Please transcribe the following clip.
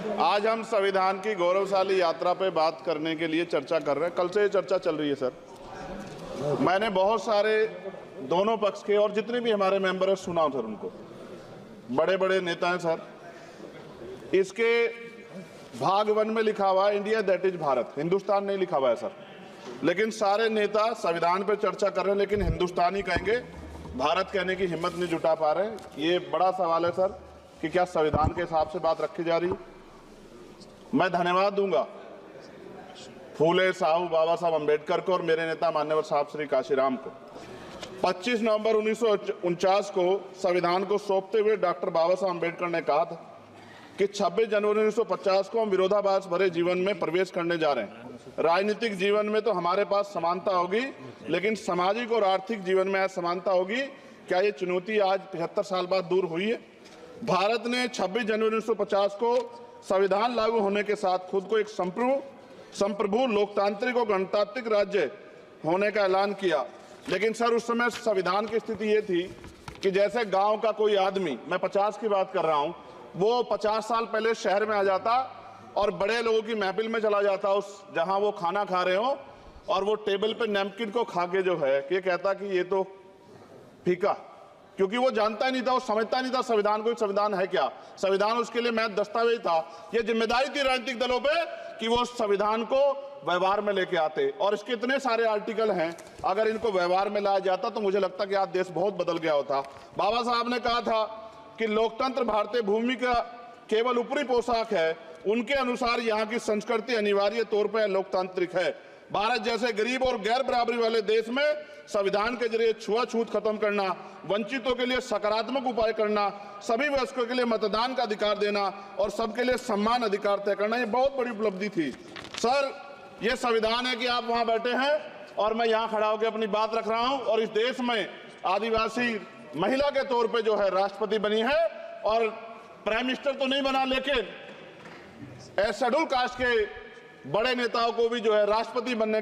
आज हम संविधान की गौरवशाली यात्रा पे बात करने के लिए चर्चा कर रहे हैं। कल से ये चर्चा चल रही है सर। मैंने बहुत सारे दोनों पक्ष के और जितने भी हमारे मेंबर हैं सुना सर, उनको बड़े बड़े नेता हैं सर। इसके भाग 1 में लिखा हुआ है India that is Bharat, Hindustan नहीं लिखा हुआ है सर। लेकिन सारे नेता संविधान पे चर्चा कर रहे हैं लेकिन हिंदुस्तान ही कहेंगे, भारत कहने की हिम्मत नहीं जुटा पा रहे हैं। ये बड़ा सवाल है सर कि क्या संविधान के हिसाब से बात रखी जा रही है। मैं धन्यवाद दूंगा फूले साहू बाबा साहब अम्बेडकर को और मेरे नेता मान्यवर साहब श्री काशीराम को। 25 नवंबर 1949 को संविधान को सौंपते हुए डॉक्टर बाबा साहब अम्बेडकर ने कहा था कि 26 जनवरी 1950 को हम विरोधाभास भरे जीवन में प्रवेश करने जा रहे हैं। राजनीतिक जीवन में तो हमारे पास समानता होगी, लेकिन सामाजिक और आर्थिक जीवन में असमानता होगी। क्या ये चुनौती आज 75 साल बाद दूर हुई है? भारत ने 26 जनवरी 1950 को संविधान लागू होने के साथ खुद को एक संप्रभु लोकतांत्रिक और गणतांत्रिक राज्य होने का ऐलान किया। लेकिन सर उस समय संविधान की स्थिति ये थी कि जैसे गांव का कोई आदमी, मैं 50 की बात कर रहा हूं, वो 50 साल पहले शहर में आ जाता और बड़े लोगों की महफिल में चला जाता, उस जहां वो खाना खा रहे हो, और वो टेबल पे नैपकिन को खा के जो है ये कहता कि ये तो फीका, क्योंकि वो जानता ही नहीं था, वो समझता नहीं था संविधान को, संविधान है क्या। संविधान उसके लिए महज दस्तावेज था। ये जिम्मेदारी थी राजनीतिक दलों पे कि वो संविधान को व्यवहार में लेके आते। और इसके इतने सारे आर्टिकल हैं, अगर इनको व्यवहार में लाया जाता तो मुझे लगता कि आज देश बहुत बदल गया होता। बाबा साहब ने कहा था कि लोकतंत्र भारतीय भूमि का केवल ऊपरी पोशाक है, उनके अनुसार यहाँ की संस्कृति अनिवार्य तौर पर लोकतांत्रिक है। भारत जैसे गरीब और गैर बराबरी वाले देश में संविधान के जरिए छुआछूत खत्म करना, वंचितों के लिए सकारात्मक उपाय करना, सभी वयस्कों के लिए मतदान का अधिकार देना और सबके लिए सम्मान अधिकार तय करना, ये बहुत बड़ी उपलब्धि थी सर। ये संविधान है कि आप वहां बैठे हैं और मैं यहाँ खड़ा होकर अपनी बात रख रहा हूं, और इस देश में आदिवासी महिला के तौर पे जो है राष्ट्रपति बनी है, और प्राइम मिनिस्टर तो नहीं बना, लेकिन शेड्यूल कास्ट के बड़े नेताओं को भी जो है राष्ट्रपति बनने